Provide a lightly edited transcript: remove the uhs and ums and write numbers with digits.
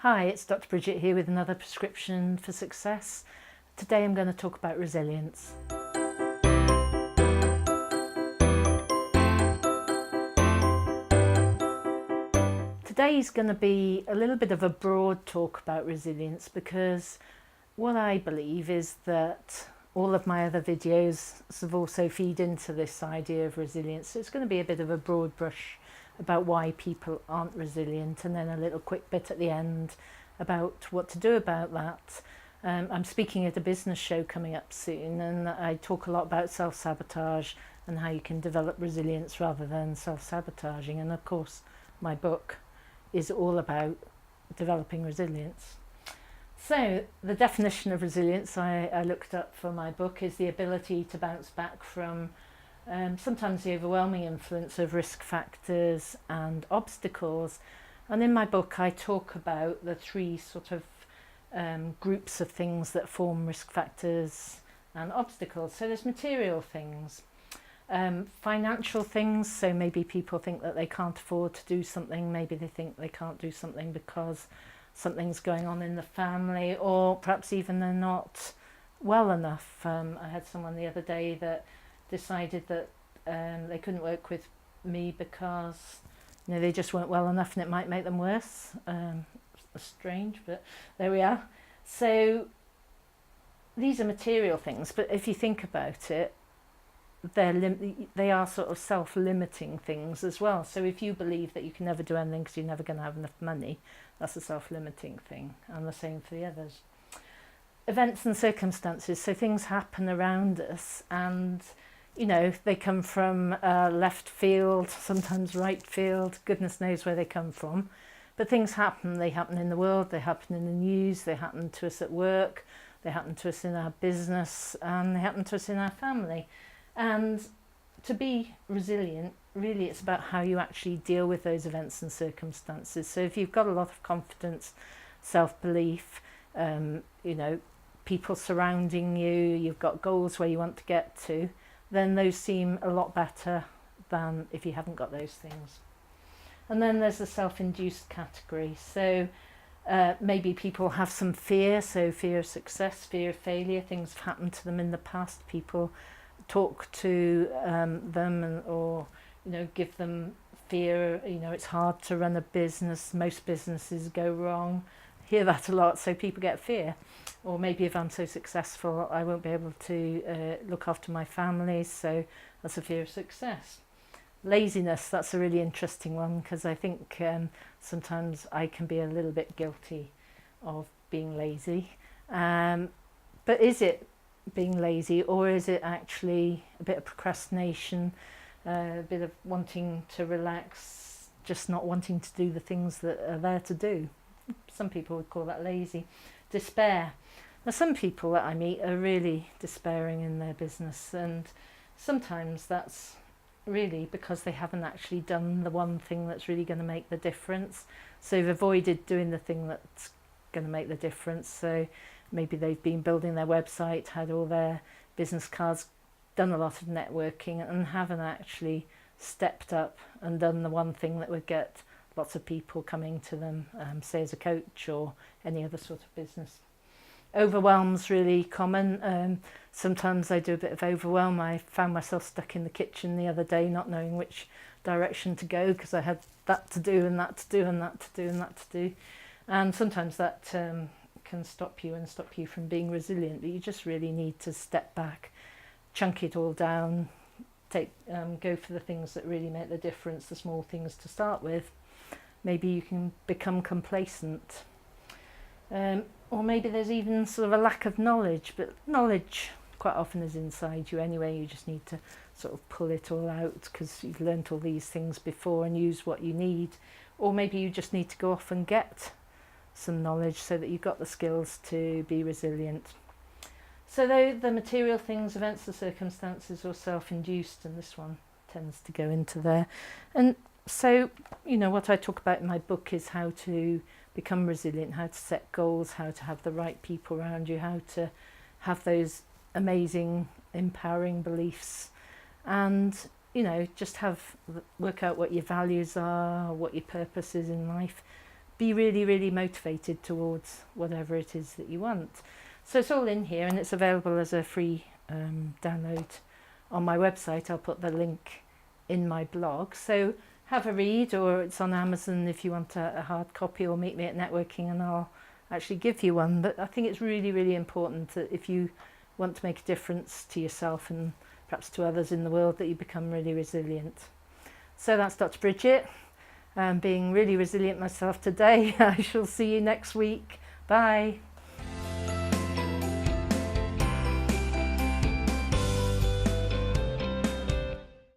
Hi, it's Dr. Bridget here with another prescription for success. Today I'm going to talk about resilience. Today's going to be a little bit of a broad talk about resilience because what I believe is that all of my other videos have also feed into this idea of resilience. So it's going to be a bit of a broad brush about why people aren't resilient, and then a little quick bit at the end about what to do about that. I'm speaking at a business show coming up soon, and I talk a lot about self-sabotage and how you can develop resilience rather than self-sabotaging. And of course, my book is all about developing resilience. So the definition of resilience I looked up for my book is the ability to bounce back from sometimes the overwhelming influence of risk factors and obstacles. And in my book I talk about the three sort of groups of things that form risk factors and obstacles. So there's material things, financial things, so maybe people think that they can't afford to do something, maybe they think they can't do something because something's going on in the family, or perhaps even they're not well enough. I had someone the other day that decided that they couldn't work with me because they just weren't well enough and it might make them worse. Strange, but there we are. So these are material things, but if you think about it, they are sort of self-limiting things as well. So if you believe that you can never do anything because you're never going to have enough money, that's a self-limiting thing, and the same for the others. Events and circumstances, so things happen around us, and they come from left field, sometimes right field, goodness knows where they come from. But things happen, they happen in the world, they happen in the news, they happen to us at work, they happen to us in our business, and they happen to us in our family. And to be resilient, really it's about how you actually deal with those events and circumstances. So if you've got a lot of confidence, self-belief, people surrounding you, you've got goals where you want to get to, then those seem a lot better than if you haven't got those things. And then there's the self-induced category. So maybe people have some fear, so fear of success, fear of failure, things have happened to them in the past. People talk to them or give them fear. It's hard to run a business, most businesses go wrong. Hear that a lot, so people get fear. Or maybe if I'm so successful I won't be able to look after my family, so that's a fear of success. Laziness, that's a really interesting one, because I think sometimes I can be a little bit guilty of being lazy. But is it being lazy, or is it actually a bit of procrastination, a bit of wanting to relax, just not wanting to do the things that are there to do? Some people would call that lazy. Despair. Now some people that I meet are really despairing in their business, and sometimes that's really because they haven't actually done the one thing that's really going to make the difference. So they've avoided doing the thing that's going to make the difference. So maybe they've been building their website, had all their business cards, done a lot of networking, and haven't actually stepped up and done the one thing that would get lots of people coming to them, say as a coach or any other sort of business. Overwhelm's really common. Sometimes I do a bit of overwhelm. I found myself stuck in the kitchen the other day not knowing which direction to go because I had that to do and that to do and that to do and that to do. And sometimes that can stop you from being resilient, but you just really need to step back, chunk it all down, go for the things that really make the difference, the small things to start with. Maybe you can become complacent. Or maybe there's even sort of a lack of knowledge, but knowledge quite often is inside you anyway. You just need to sort of pull it all out because you've learnt all these things before and use what you need. Or maybe you just need to go off and get some knowledge so that you've got the skills to be resilient. So the material things, events and circumstances, are self-induced, and this one tends to go into there. And so, what I talk about in my book is how to become resilient, how to set goals, how to have the right people around you, how to have those amazing, empowering beliefs, and, just work out what your values are, what your purpose is in life. be really, really motivated towards whatever it is that you want. So it's all in here, and it's available as a free download on my website. I'll put the link in my blog. So have a read, or it's on Amazon if you want a hard copy, or meet me at networking and I'll actually give you one. But I think it's really, really important that if you want to make a difference to yourself and perhaps to others in the world, that you become really resilient. So that's Dr. Bridget. Being really resilient myself today. I shall see you next week. Bye.